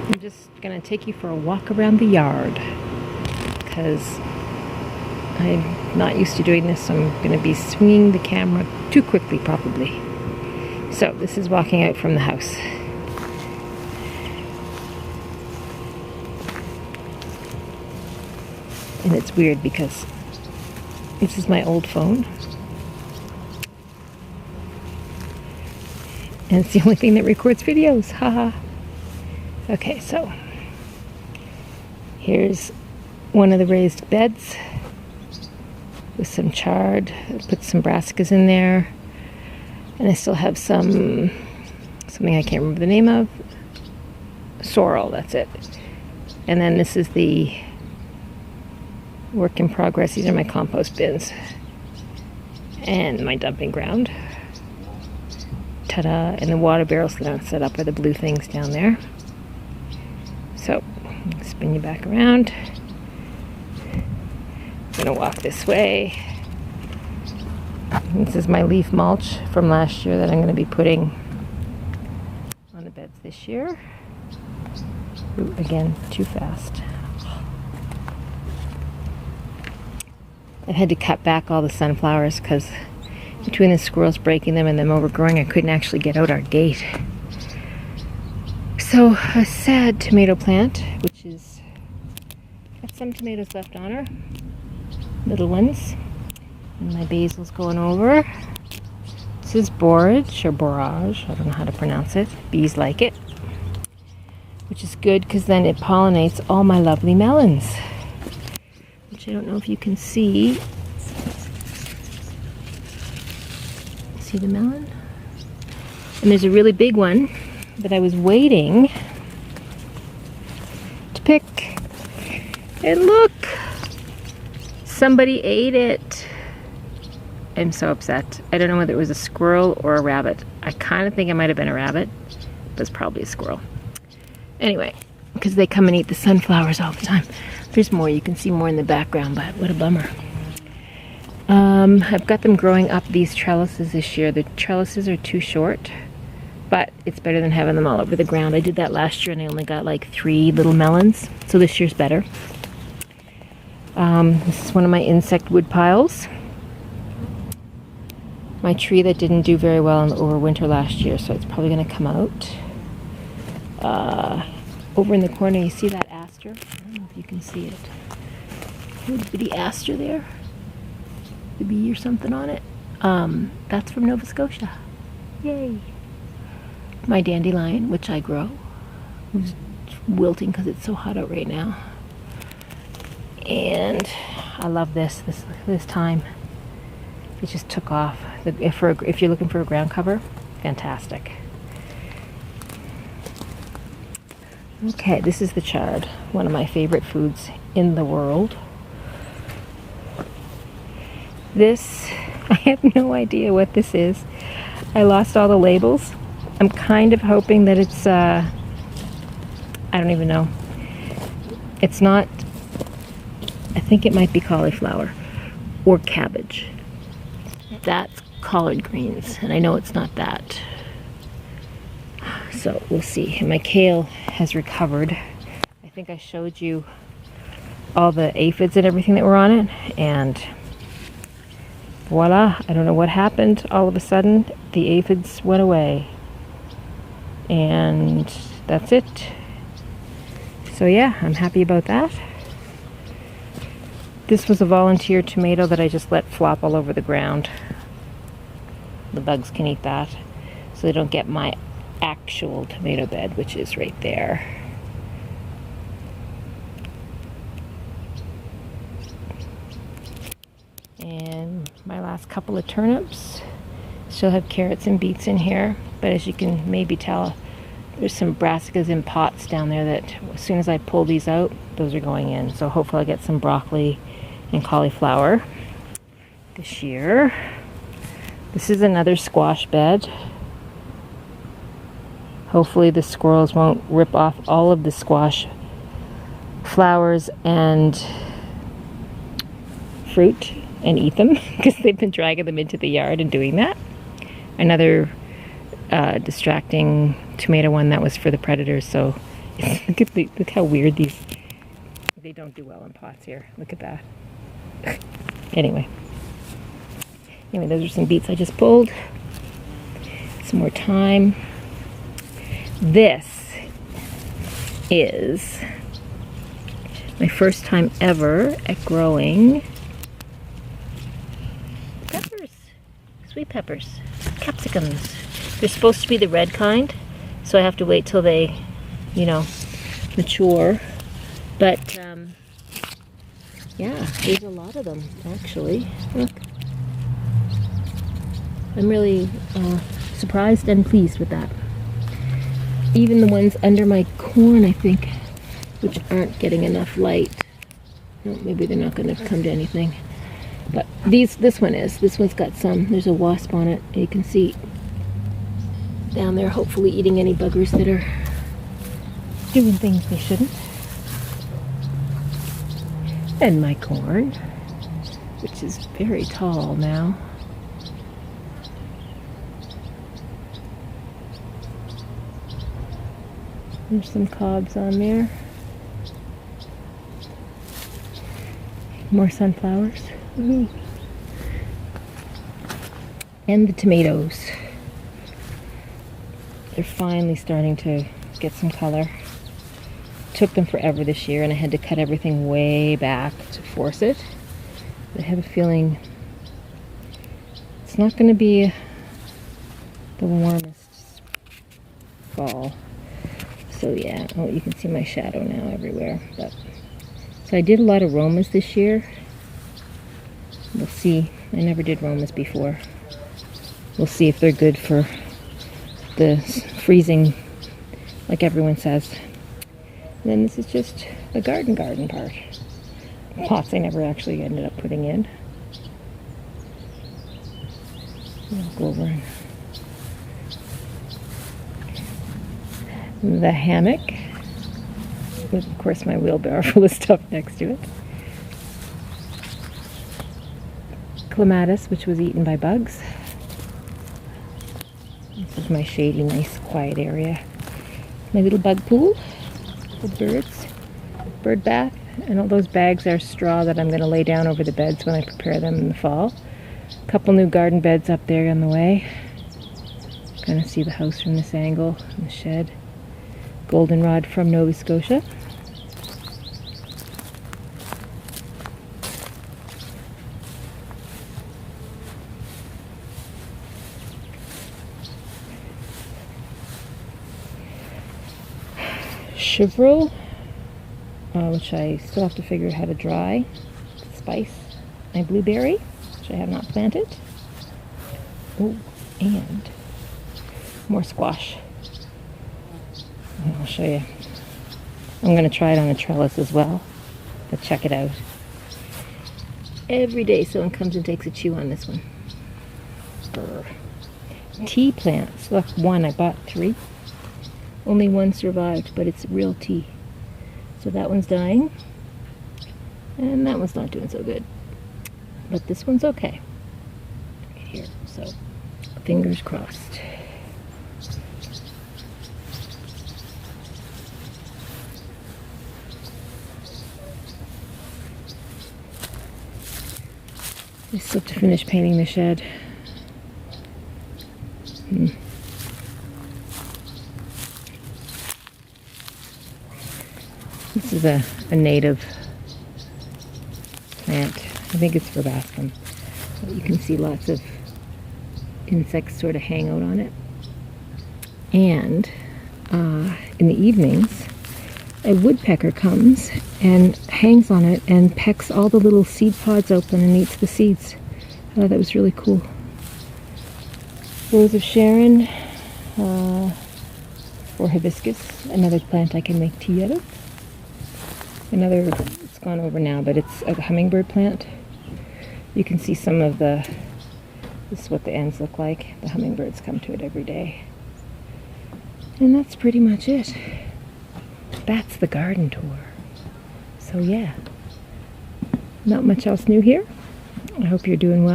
I'm just gonna take you for a walk around the yard because I'm not used to doing this, so I'm gonna be swinging the camera too quickly probably. So this is walking out from the house. And it's weird because this is my old phone. And it's the only thing that records videos, haha. Okay, so here's one of the raised beds with some chard. I put some brassicas in there. And I still have something I can't remember the name of. Sorrel, that's it. And then this is the work in progress. These are my compost bins. And my dumping ground. Ta-da! And the water barrels that aren't set up are the blue things down there. So, spin you back around. I'm gonna walk this way. This is my leaf mulch from last year that I'm gonna be putting on the beds this year. Ooh, again, too fast. I had to cut back all the sunflowers because between the squirrels breaking them and them overgrowing, I couldn't actually get out our gate. So a sad tomato plant, which is got some tomatoes left on her, little ones. And my basil's going over. This is borage or borage, I don't know how to pronounce it. Bees like it, which is good because then it pollinates all my lovely melons, which I don't know if you can see. See the melon? And there's a really big one that I was waiting to pick. And look! Somebody ate it. I'm so upset. I don't know whether it was a squirrel or a rabbit. I kind of think it might have been a rabbit, but it's probably a squirrel. Anyway, because they come and eat the sunflowers all the time. There's more, you can see more in the background, but what a bummer. I've got them growing up these trellises this year. The trellises are too short, but it's better than having them all over the ground. I did that last year and I only got like 3 little melons, so this year's better. This is one of my insect wood piles. My tree that didn't do very well over winter last year, so it's probably going to come out. Over in the corner, you see that aster? I don't know if you can see it. Little bitty aster there. The bee or something on it. That's from Nova Scotia. Yay! My dandelion, which I grow, is wilting because it's so hot out right now. And I love this time. It just took off. If you're looking for a ground cover, fantastic. Okay, this is the chard, one of my favorite foods in the world. This, I have no idea what this is. I lost all the labels. I'm kind of hoping that it's, I don't even know. It's not, I think it might be cauliflower or cabbage. That's collard greens, and I know it's not that. So we'll see. And my kale has recovered. I think I showed you all the aphids and everything that were on it, and voila, I don't know what happened. All of a sudden, the aphids went away. And that's it. So yeah, I'm happy about that. This was a volunteer tomato that I just let flop all over the ground. The bugs can eat that, so they don't get my actual tomato bed, which is right there. And my last couple of turnips. Still have carrots and beets in here, but as you can maybe tell, there's some brassicas in pots down there that as soon as I pull these out, those are going in. So hopefully I'll get some broccoli and cauliflower this year. This is another squash bed. Hopefully the squirrels won't rip off all of the squash flowers and fruit and eat them, because they've been dragging them into the yard and doing that. Another distracting tomato one that was for the predators, so Look how weird these. They don't do well in pots here. Look at that. Anyway, those are some beets I just pulled. Some more thyme. This is my first time ever at growing peppers, sweet peppers, capsicums. They're supposed to be the red kind, so I have to wait till they, mature. But yeah, there's a lot of them actually. Look, I'm really surprised and pleased with that. Even the ones under my corn, I think, which aren't getting enough light. Well, maybe they're not going to come to anything. But this one is. This one's got some. There's a wasp on it. You can see down there, hopefully eating any buggers that are doing things they shouldn't. And my corn, which is very tall now. There's some cobs on there. More sunflowers. Ooh. And the tomatoes. They're finally starting to get some color. Took them forever this year, and I had to cut everything way back to force it. I have a feeling it's not going to be the warmest fall. So yeah, oh, you can see my shadow now everywhere. So I did a lot of Romas this year. We'll see. I never did Romas before. We'll see if they're good for the freezing, like everyone says. And then this is just the garden part. Pots I never actually ended up putting in. I'll go over the hammock with, of course, my wheelbarrow full of stuff next to it. Clematis, which was eaten by bugs. This is my shady, nice, quiet area. My little bug pool for birds, bird bath, and all those bags are straw that I'm going to lay down over the beds when I prepare them in the fall. A couple new garden beds up there on the way. Kind of see the house from this angle, and the shed. Goldenrod from Nova Scotia. Chevreau, which I still have to figure out how to dry. Spice. My blueberry, which I have not planted. Oh, and more squash. I'll show you. I'm going to try it on a trellis as well, but check it out. Every day someone comes and takes a chew on this one. Brr. Tea plants. Look, one, I bought 3. Only one survived, but it's real tea. So that one's dying, and that one's not doing so good. But this one's okay. Right here, so fingers crossed. I still have to finish painting the shed. This is a native plant. I think it's verbascum. But you can see lots of insects sort of hang out on it. And in the evenings, a woodpecker comes and hangs on it and pecks all the little seed pods open and eats the seeds. I thought that was really cool. Rose of Sharon, or hibiscus, another plant I can make tea out of. Another, it's gone over now, but it's a hummingbird plant. You can see some of this is what the ends look like. The hummingbirds come to it every day. And that's pretty much it. That's the garden tour. So yeah, not much else new here. I hope you're doing well.